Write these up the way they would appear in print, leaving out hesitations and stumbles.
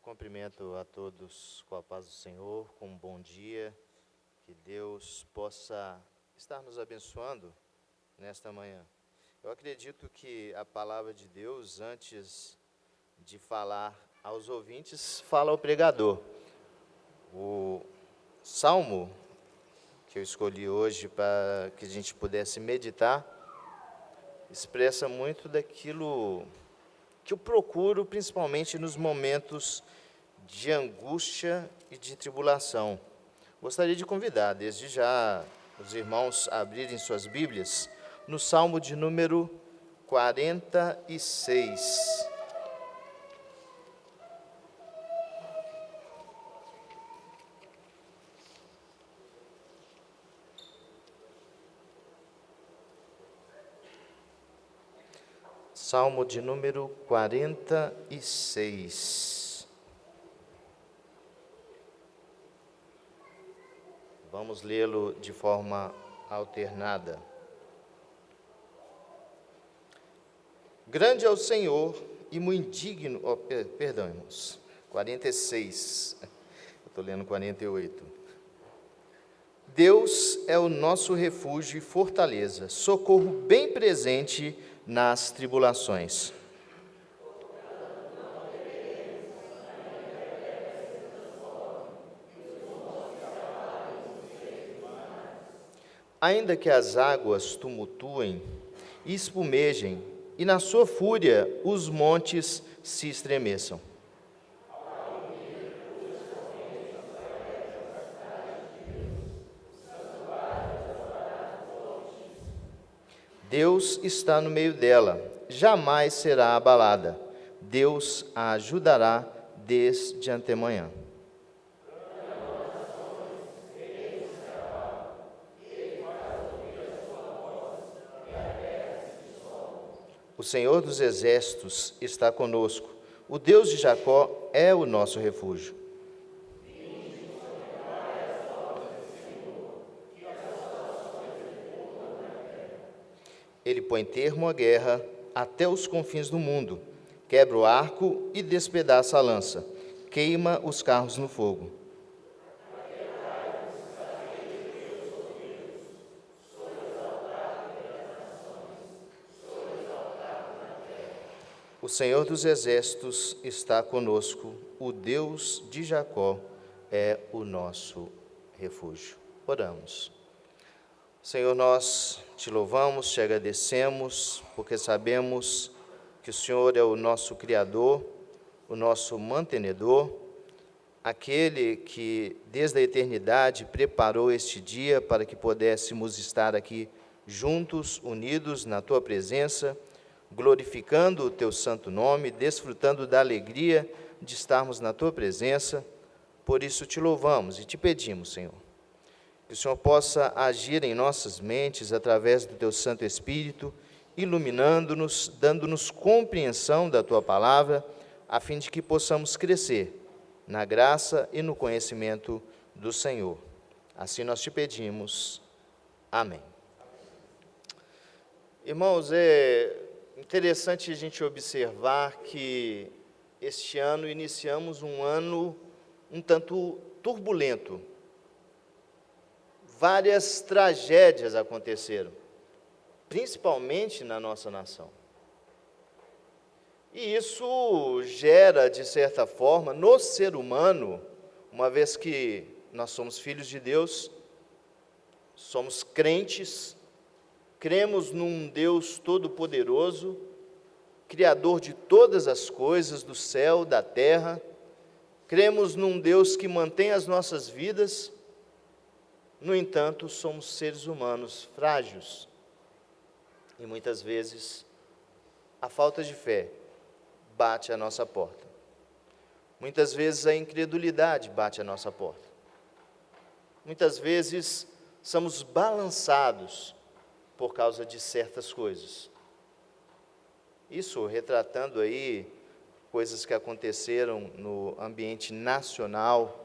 Cumprimento a todos com a paz do Senhor, com um bom dia, que Deus possa estar nos abençoando nesta manhã. Eu acredito que a palavra de Deus, antes de falar aos ouvintes, fala ao pregador. O salmo que eu escolhi hoje para que a gente pudesse meditar, expressa muito daquilo que eu procuro, principalmente nos momentos de angústia e de tribulação. Gostaria de convidar, desde já, os irmãos a abrirem suas Bíblias no Salmo de número 46. Salmo de número 46. Vamos lê-lo de forma alternada. Grande é o Senhor e muito digno... perdão, irmãos. 46. Eu estou lendo 48. Deus é o nosso refúgio e fortaleza, socorro bem presente nas tribulações. Ainda que as águas tumultuem e espumejem, e na sua fúria os montes se estremeçam. Deus está no meio dela, jamais será abalada. Deus a ajudará desde antemanhã. O Senhor dos Exércitos está conosco. O Deus de Jacó é o nosso refúgio. Ele põe termo à guerra até os confins do mundo, quebra o arco e despedaça a lança, queima os carros no fogo. O Senhor dos Exércitos está conosco, o Deus de Jacó é o nosso refúgio. Oramos. Senhor, nós te louvamos, te agradecemos, porque sabemos que o Senhor é o nosso Criador, o nosso mantenedor, aquele que desde a eternidade preparou este dia para que pudéssemos estar aqui juntos, unidos na tua presença, glorificando o teu santo nome, desfrutando da alegria de estarmos na tua presença. Por isso te louvamos e te pedimos, Senhor, que o Senhor possa agir em nossas mentes através do teu Santo Espírito, iluminando-nos, dando-nos compreensão da tua palavra, a fim de que possamos crescer na graça e no conhecimento do Senhor. Assim nós te pedimos. Amém. Irmãos, é interessante a gente observar que este ano iniciamos um ano um tanto turbulento. Várias tragédias aconteceram, principalmente na nossa nação. E isso gera, de certa forma, no ser humano, uma vez que nós somos filhos de Deus, somos crentes, cremos num Deus todo-poderoso, Criador de todas as coisas, do céu, da terra. Cremos num Deus que mantém as nossas vidas. No entanto, somos seres humanos frágeis. E muitas vezes, a falta de fé bate à nossa porta. Muitas vezes, a incredulidade bate à nossa porta. Muitas vezes, somos balançados por causa de certas coisas. Isso retratando aí coisas que aconteceram no ambiente nacional,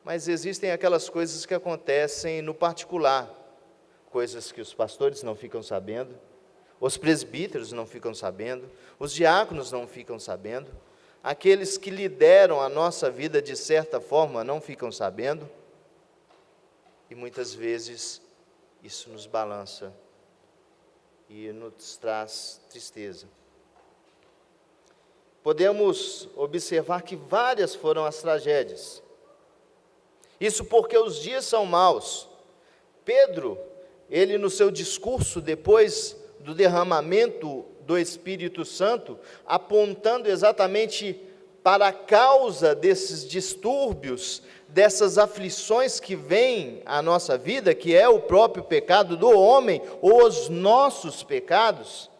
mas existem aquelas coisas que acontecem no particular, coisas que os pastores não ficam sabendo, os presbíteros não ficam sabendo, os diáconos não ficam sabendo, aqueles que lideram a nossa vida de certa forma não ficam sabendo, e muitas vezes isso nos balança e nos traz tristeza. Podemos observar que várias foram as tragédias. Isso porque os dias são maus. Pedro, ele no seu discurso, depois do derramamento do Espírito Santo, apontando exatamente para a causa desses distúrbios, dessas aflições que vêm à nossa vida, que é o próprio pecado do homem, ou os nossos pecados,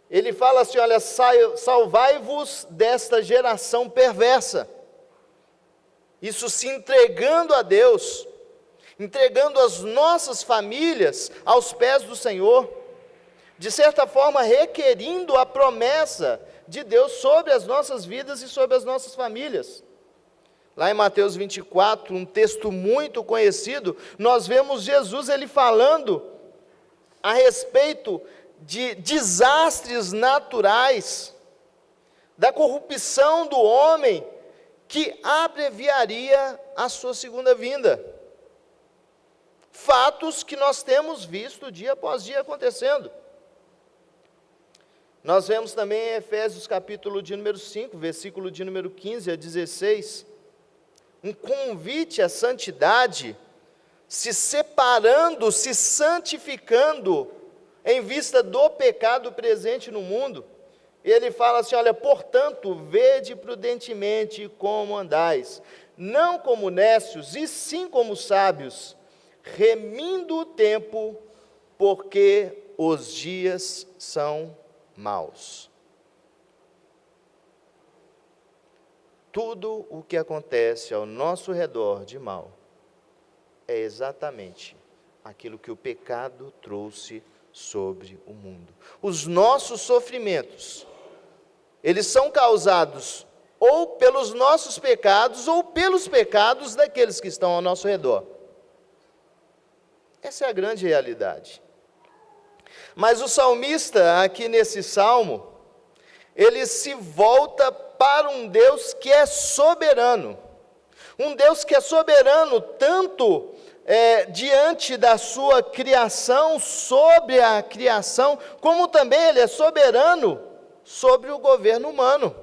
ele fala assim, olha, salvai-vos desta geração perversa. Isso se entregando a Deus, entregando as nossas famílias aos pés do Senhor, de certa forma requerindo a promessa de Deus sobre as nossas vidas e sobre as nossas famílias. Lá em Mateus 24, um texto muito conhecido, nós vemos Jesus ele falando a respeito de desastres naturais, da corrupção do homem, que abreviaria a sua segunda vinda. Fatos que nós temos visto dia após dia acontecendo. Nós vemos também em Efésios capítulo de número 5, versículo de número 15 a 16, um convite à santidade, se separando, se santificando, em vista do pecado presente no mundo. Ele fala assim, olha, portanto, vede prudentemente como andais, não como necios, e sim como sábios, remindo o tempo, porque os dias são maus. Tudo o que acontece ao nosso redor de mal é exatamente aquilo que o pecado trouxe sobre o mundo. Os nossos sofrimentos, eles são causados ou pelos nossos pecados ou pelos pecados daqueles que estão ao nosso redor. Essa é a grande realidade. Mas o salmista, aqui nesse salmo, ele se volta para um Deus que é soberano. Um Deus que é soberano tanto diante da sua criação, sobre a criação, como também ele é soberano sobre o governo humano,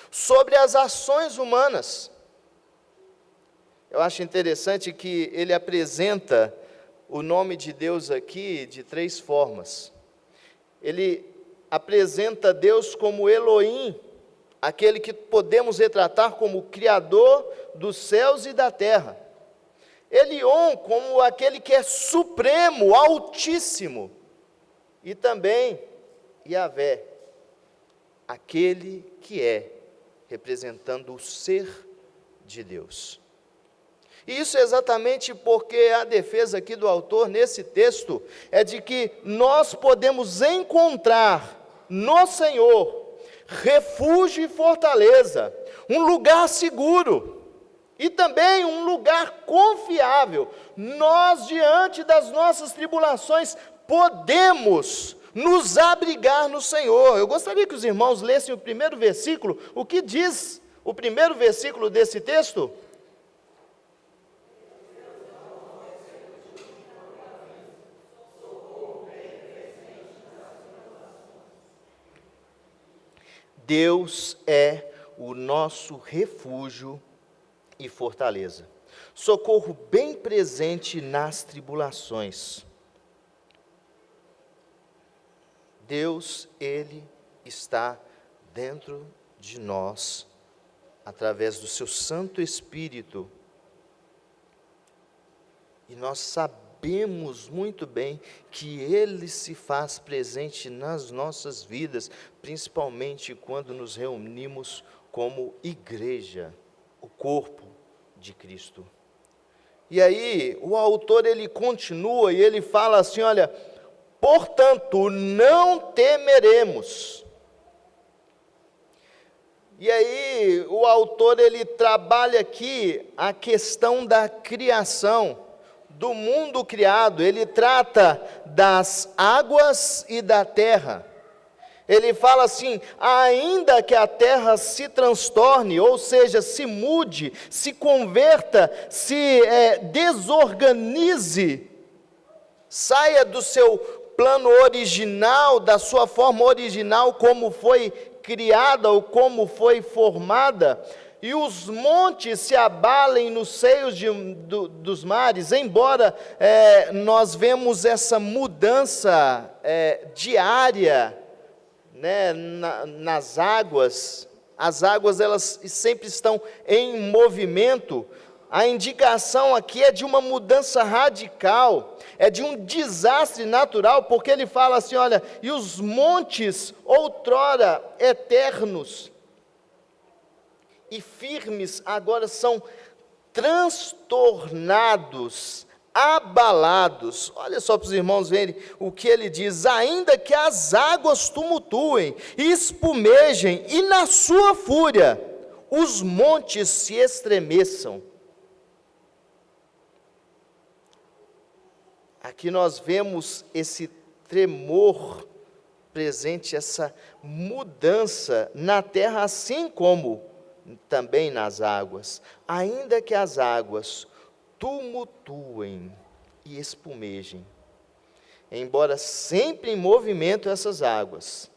sobre as ações humanas. Eu acho interessante que ele apresenta o nome de Deus aqui de três formas. Ele apresenta Deus como Elohim, aquele que podemos retratar como Criador dos céus e da terra. Elion como aquele que é supremo, altíssimo. E também Yahvé, aquele que é, representando o ser de Deus. E isso é exatamente porque a defesa aqui do autor, nesse texto, é de que nós podemos encontrar no Senhor refúgio e fortaleza, um lugar seguro, e também um lugar confiável. Nós, diante das nossas tribulações, podemos nos abrigar no Senhor. Eu gostaria que os irmãos lessem o primeiro versículo. O que diz o primeiro versículo desse texto? Deus é o nosso refúgio e fortaleza, socorro bem presente nas tribulações. Deus, Ele está dentro de nós, através do seu Santo Espírito, e nós sabemos muito bem que Ele se faz presente nas nossas vidas, principalmente quando nos reunimos como igreja, o corpo de Cristo. E aí, o autor ele continua e ele fala assim, olha, portanto, não temeremos. E aí, o autor ele trabalha aqui a questão da criação, do mundo criado. Ele trata das águas e da terra. Ele fala assim: ainda que a terra se transtorne, ou seja, se mude, se converta, se desorganize, saia do seu plano original, da sua forma original, como foi criada ou como foi formada, e os montes se abalem nos seios dos mares, embora nós vemos essa mudança diária, né, nas águas, as águas elas sempre estão em movimento. A indicação aqui é de uma mudança radical, é de um desastre natural, porque ele fala assim, olha, e os montes outrora eternos e firmes agora são transtornados, abalados. Olha só para os irmãos verem o que ele diz: ainda que as águas tumultuem, espumejem, e na sua fúria os montes se estremeçam. Aqui nós vemos esse tremor presente, essa mudança na terra, assim como também nas águas. Ainda que as águas tumultuem e espumejem, embora sempre em movimento essas águas,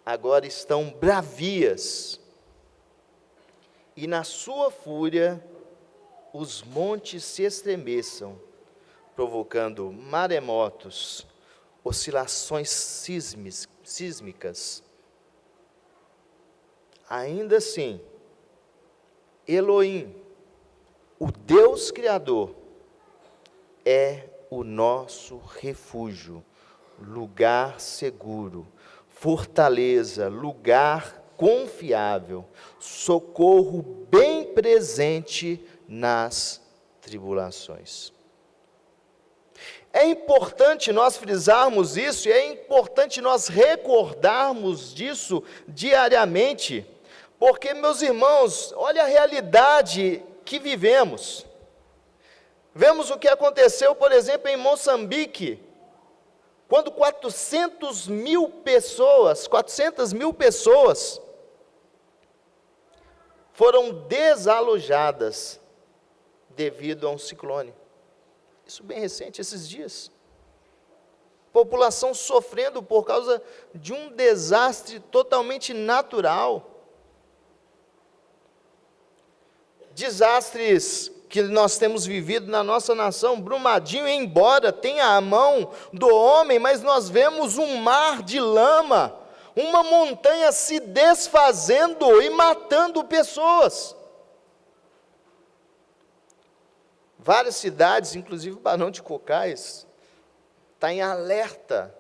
agora estão bravias, e na sua fúria os montes se estremeçam, provocando maremotos, oscilações sísmicas. Ainda assim, Elohim, o Deus Criador, é o nosso refúgio, lugar seguro, fortaleza, lugar confiável, socorro bem presente nas tribulações. É importante nós frisarmos isso, e é importante nós recordarmos disso diariamente, porque, meus irmãos, olha a realidade que vivemos. Vemos o que aconteceu, por exemplo, em Moçambique, quando 400 mil pessoas foram desalojadas devido a um ciclone. Isso bem recente, esses dias. População sofrendo por causa de um desastre totalmente natural. Desastres que nós temos vivido na nossa nação. Brumadinho, embora tenha a mão do homem, mas nós vemos um mar de lama, uma montanha se desfazendo e matando pessoas. Várias cidades, inclusive Barão de Cocais, está em alerta.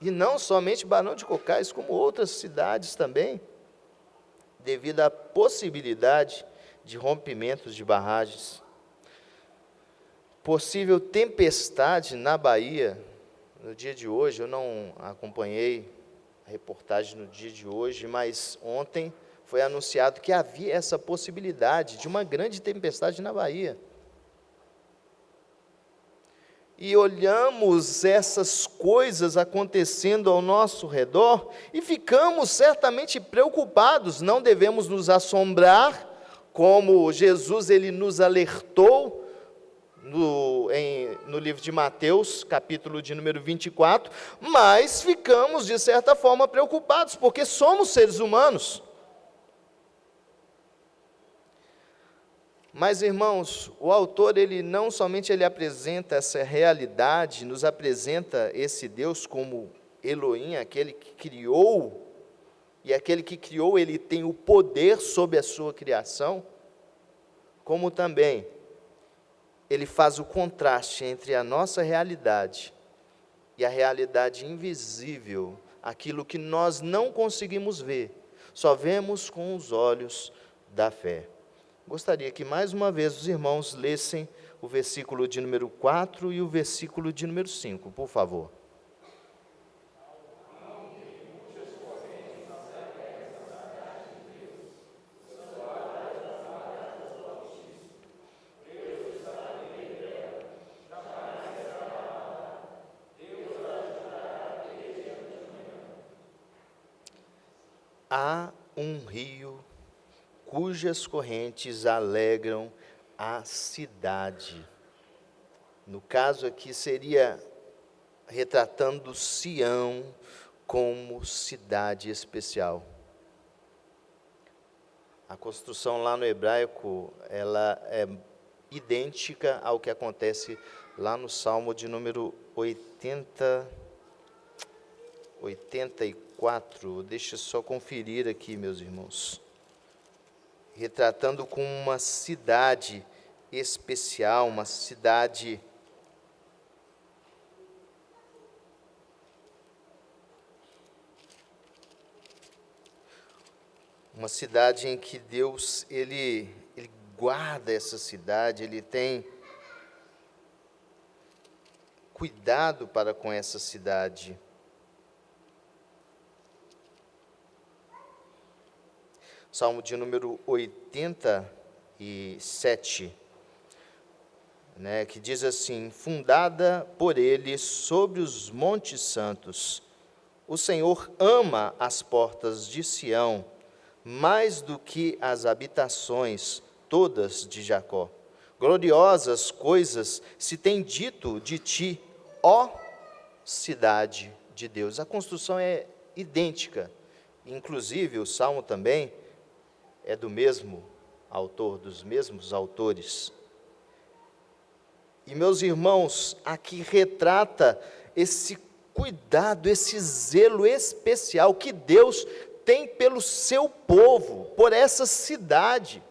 E não somente Barão de Cocais, como outras cidades também, devido à possibilidade de rompimentos de barragens. Possível tempestade na Bahia, no dia de hoje. Eu não acompanhei a reportagem no dia de hoje, mas ontem foi anunciado que havia essa possibilidade de uma grande tempestade na Bahia. E olhamos essas coisas acontecendo ao nosso redor e ficamos certamente preocupados. Não devemos nos assombrar, como Jesus ele nos alertou no livro de Mateus, capítulo de número 24, mas ficamos, de certa forma, preocupados, porque somos seres humanos. Mas, irmãos, o autor, ele não somente ele apresenta essa realidade, nos apresenta esse Deus como Elohim, aquele que criou, e aquele que criou, ele tem o poder sobre a sua criação, como também ele faz o contraste entre a nossa realidade e a realidade invisível, aquilo que nós não conseguimos ver, só vemos com os olhos da fé. Gostaria que mais uma vez os irmãos lessem o versículo de número 4 e o versículo de número 5, por favor. há um rio cujas correntes alegram a cidade. No caso aqui seria retratando Sião como cidade especial. A construção lá no hebraico, ela é idêntica ao que acontece lá no Salmo de número 84. Deixa eu só conferir aqui, meus irmãos. Retratando com uma cidade especial, uma cidade em que Deus, ele guarda essa cidade, Ele tem cuidado para com essa cidade. Salmo de número 87, que diz assim: fundada por Ele sobre os montes santos, o Senhor ama as portas de Sião, mais do que as habitações todas de Jacó. Gloriosas coisas se tem dito de ti, ó cidade de Deus. A construção é idêntica. Inclusive, o Salmo também é do mesmo autor, dos mesmos autores. E, meus irmãos, aqui retrata esse cuidado, esse zelo especial que Deus tem pelo seu povo, por essa cidade.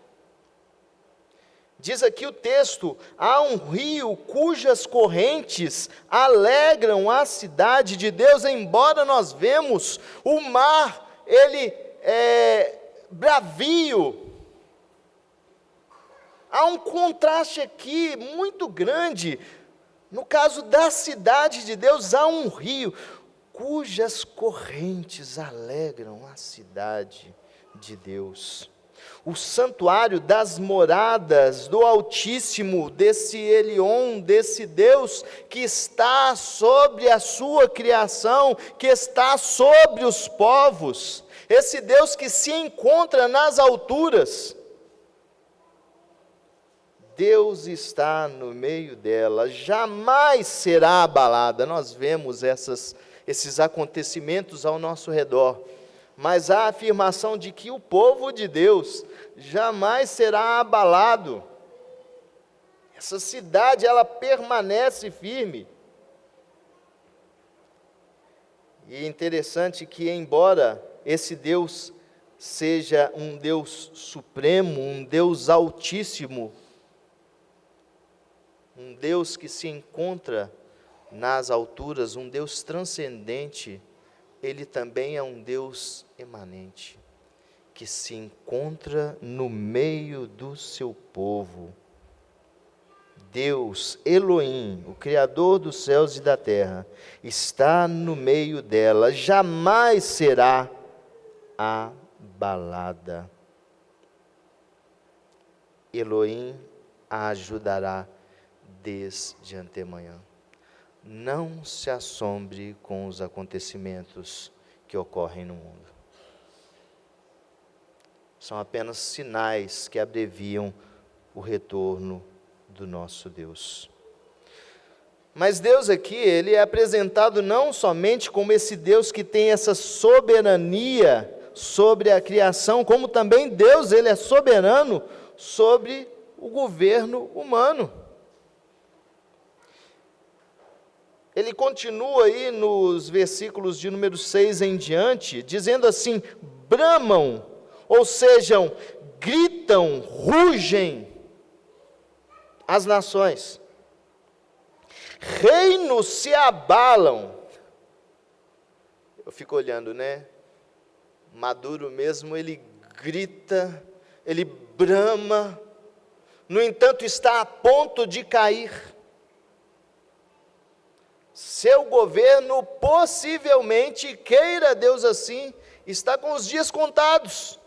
Diz aqui o texto: há um rio cujas correntes alegram a cidade de Deus, embora nós vemos o mar, ele é bravio. Há um contraste aqui muito grande. No caso da cidade de Deus, há um rio cujas correntes alegram a cidade de Deus. O santuário das moradas do Altíssimo, desse Elion, desse Deus que está sobre a sua criação, que está sobre os povos, esse Deus que se encontra nas alturas. Deus está no meio dela, jamais será abalada. Nós vemos esses acontecimentos ao nosso redor, mas a afirmação de que o povo de Deus jamais será abalado. Essa cidade, ela permanece firme. E é interessante que, embora esse Deus seja um Deus supremo, um Deus altíssimo, um Deus que se encontra nas alturas, um Deus transcendente, Ele também é um Deus emanente, que se encontra no meio do seu povo. Deus, Elohim, o Criador dos céus e da terra, está no meio dela, jamais será abalada. Elohim a ajudará desde antemanhã. Não se assombre com os acontecimentos que ocorrem no mundo. São apenas sinais que abreviam o retorno do nosso Deus. Mas Deus aqui, Ele é apresentado não somente como esse Deus que tem essa soberania sobre a criação, como também Deus, Ele é soberano sobre o governo humano. Ele continua aí nos versículos de número 6 em diante, dizendo assim: bramam, ou seja, gritam, rugem as nações, reinos se abalam. Eu fico olhando, Maduro mesmo, ele grita, ele brama, no entanto está a ponto de cair. Seu governo, possivelmente, queira Deus assim, está com os dias contados.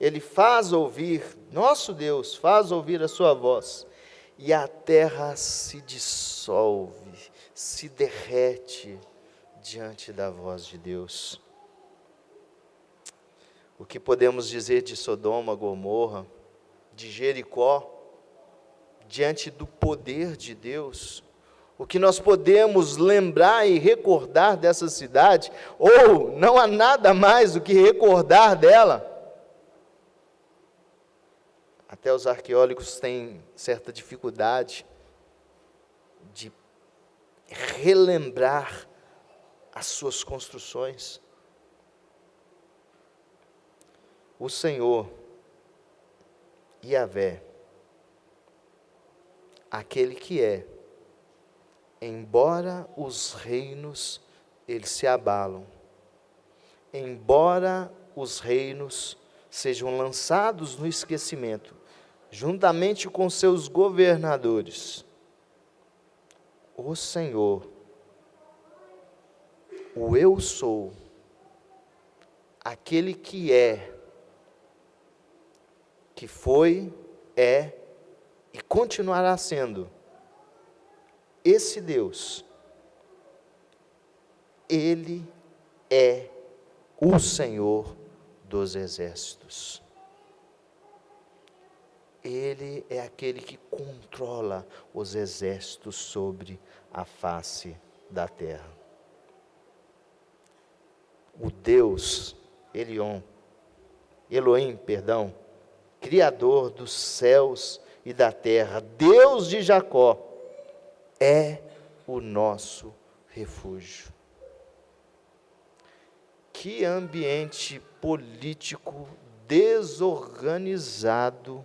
Ele faz ouvir, nosso Deus faz ouvir a sua voz, e a terra se dissolve, se derrete, diante da voz de Deus. O que podemos dizer de Sodoma, Gomorra, de Jericó, diante do poder de Deus? O que nós podemos lembrar e recordar dessa cidade, ou não há nada mais do que recordar dela? Até os arqueólogos têm certa dificuldade de relembrar as suas construções. O Senhor, Yahvé, aquele que é, embora os reinos eles se abalam, embora os reinos sejam lançados no esquecimento, juntamente com seus governadores, o Senhor, o Eu Sou, aquele que é, que foi, é e continuará sendo, esse Deus, Ele é o Senhor dos exércitos. Ele é aquele que controla os exércitos sobre a face da terra. O Deus, Elohim, Criador dos céus e da terra, Deus de Jacó, é o nosso refúgio. Que ambiente político desorganizado,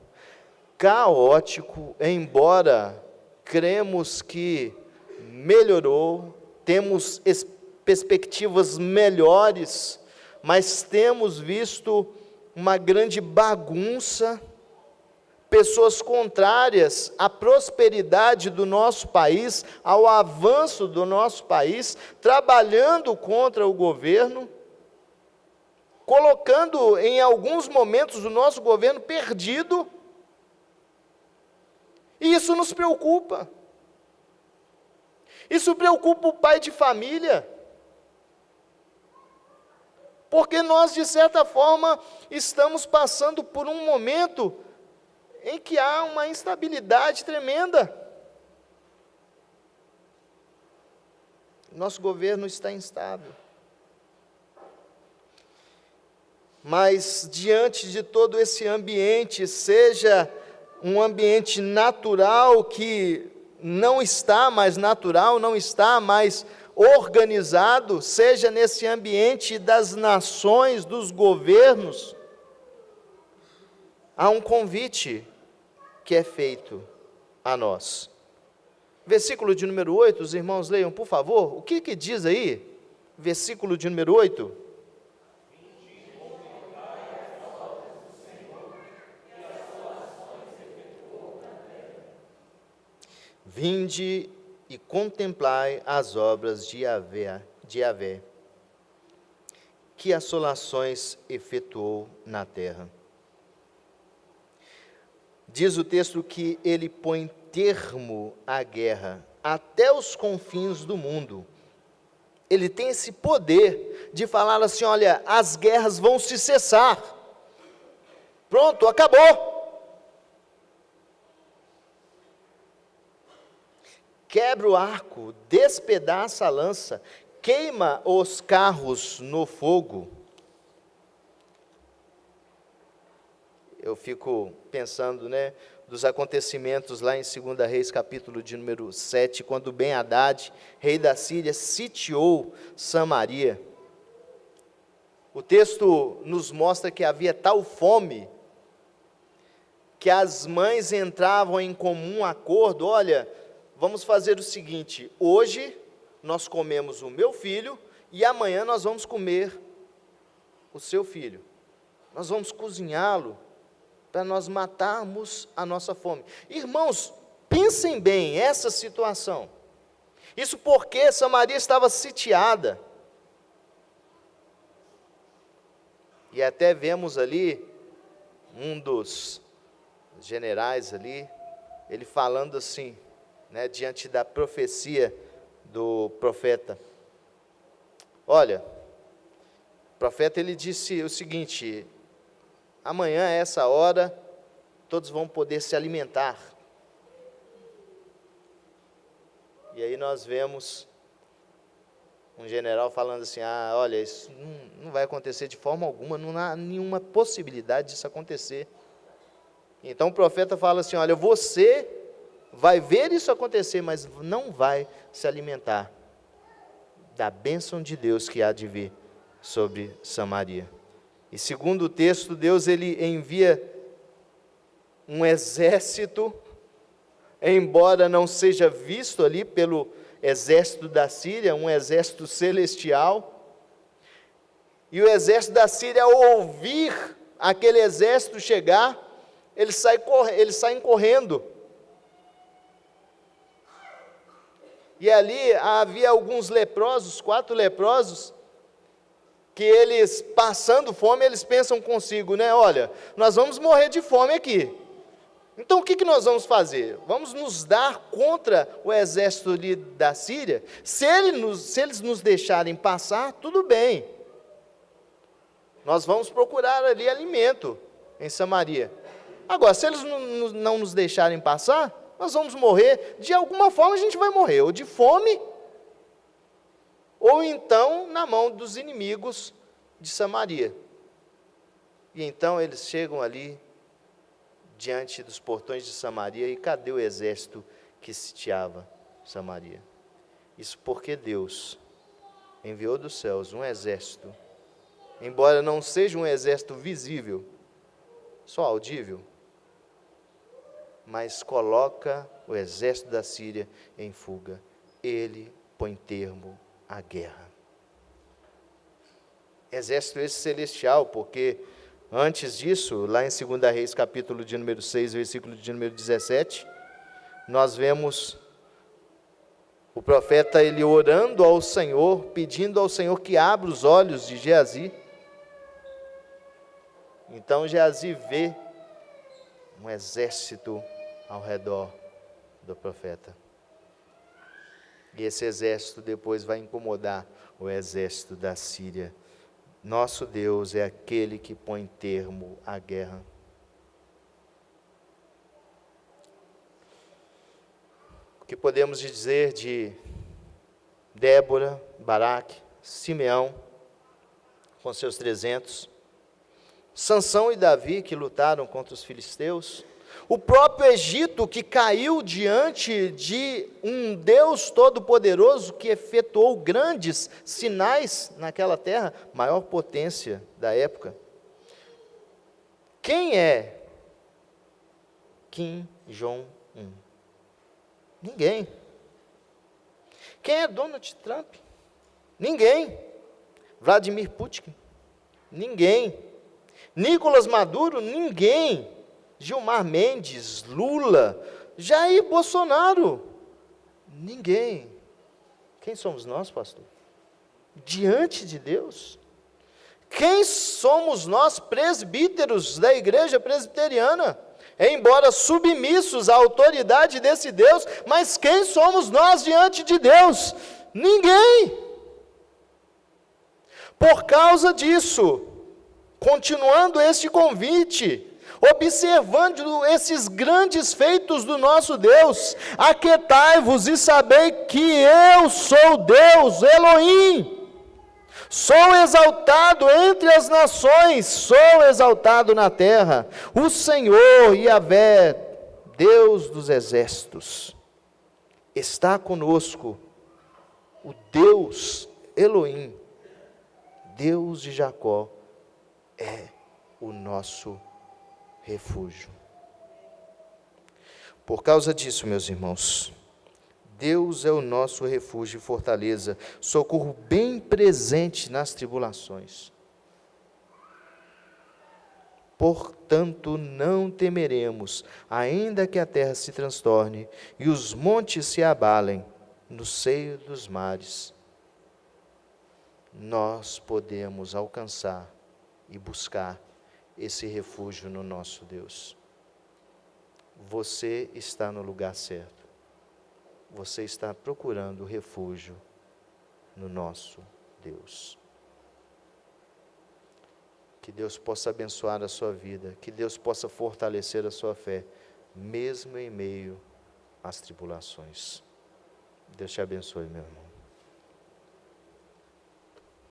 caótico, embora cremos que melhorou, temos perspectivas melhores, mas temos visto uma grande bagunça, pessoas contrárias à prosperidade do nosso país, ao avanço do nosso país, trabalhando contra o governo, colocando em alguns momentos o nosso governo perdido, e isso nos preocupa. Isso preocupa o pai de família, porque nós, de certa forma, estamos passando por um momento em que há uma instabilidade tremenda. Nosso governo está instável. Mas, diante de todo esse ambiente, seja um ambiente natural que não está mais natural, não está mais organizado, seja nesse ambiente das nações, dos governos, há um convite que é feito a nós. Versículo de número 8, os irmãos leiam, por favor. O que diz aí? Versículo de número 8. Vinde e contemplai as obras de Yahvé, que assolações efetuou na terra. Diz o texto que ele põe termo à guerra até os confins do mundo. Ele tem esse poder de falar assim, olha, as guerras vão se cessar. Pronto, acabou. Quebra o arco, despedaça a lança, queima os carros no fogo. Eu fico pensando, dos acontecimentos lá em 2 Reis, capítulo de número 7, quando Ben-Hadad, rei da Síria, sitiou Samaria. O texto nos mostra que havia tal fome, que as mães entravam em comum acordo, olha, vamos fazer o seguinte, hoje nós comemos o meu filho, e amanhã nós vamos comer o seu filho. Nós vamos cozinhá-lo, para nós matarmos a nossa fome. Irmãos, pensem bem essa situação. Isso porque Samaria estava sitiada. E até vemos ali, um dos generais ali, ele falando assim, diante da profecia do profeta. Olha, o profeta ele disse o seguinte: amanhã, a essa hora, todos vão poder se alimentar. E aí nós vemos um general falando assim: olha, isso não vai acontecer de forma alguma, não há nenhuma possibilidade disso acontecer. Então o profeta fala assim: olha, você vai ver isso acontecer, mas não vai se alimentar da bênção de Deus que há de vir sobre Samaria. E segundo o texto, Deus ele envia um exército, embora não seja visto ali pelo exército da Síria, um exército celestial. E o exército da Síria, ao ouvir aquele exército chegar, eles saem correndo. E ali havia alguns leprosos, 4 leprosos, que eles, passando fome, eles pensam consigo, né? Olha, nós vamos morrer de fome aqui. Então o que nós vamos fazer? Vamos nos dar contra o exército ali da Síria? Se eles nos deixarem passar, tudo bem. Nós vamos procurar ali alimento em Samaria. Agora, se eles não nos deixarem passar, nós vamos morrer. De alguma forma a gente vai morrer, ou de fome, ou então na mão dos inimigos de Samaria. E então eles chegam ali diante dos portões de Samaria, e cadê o exército que sitiava Samaria? Isso porque Deus enviou dos céus um exército, embora não seja um exército visível, só audível, mas coloca o exército da Síria em fuga. Ele põe termo à guerra. Exército esse celestial, porque antes disso, lá em 2 Reis, capítulo de número 6, versículo de número 17, nós vemos o profeta ele orando ao Senhor, pedindo ao Senhor que abra os olhos de Geazi. Então Geazi vê um exército ao redor do profeta. E esse exército depois vai incomodar o exército da Síria. Nosso Deus é aquele que põe termo à guerra. O que podemos dizer de Débora, Baraque, Simeão, com seus 300, Sansão e Davi, que lutaram contra os filisteus, o próprio Egito, que caiu diante de um Deus todo-poderoso, que efetuou grandes sinais naquela terra, maior potência da época. Quem é Kim Jong-un? Ninguém. Quem é Donald Trump? Ninguém. Vladimir Putin? Ninguém. Nicolás Maduro? Ninguém. Gilmar Mendes, Lula, Jair Bolsonaro? Ninguém. Quem somos nós, pastor? Diante de Deus? Quem somos nós, presbíteros da igreja presbiteriana? Embora submissos à autoridade desse Deus, mas quem somos nós diante de Deus? Ninguém. Por causa disso, continuando este convite, observando esses grandes feitos do nosso Deus, aquietai-vos e sabei que eu sou Deus, Elohim, sou exaltado entre as nações, sou exaltado na terra, o Senhor Yahvé, Deus dos exércitos, está conosco, o Deus Elohim, Deus de Jacó, é o nosso refúgio. Por causa disso, meus irmãos, Deus é o nosso refúgio e fortaleza, socorro bem presente nas tribulações. Portanto, não temeremos, ainda que a terra se transtorne e os montes se abalem no seio dos mares. Nós podemos alcançar e buscar esse refúgio no nosso Deus. Você está no lugar certo. Você está procurando refúgio no nosso Deus. Que Deus possa abençoar a sua vida, que Deus possa fortalecer a sua fé, mesmo em meio às tribulações. Deus te abençoe, meu irmão.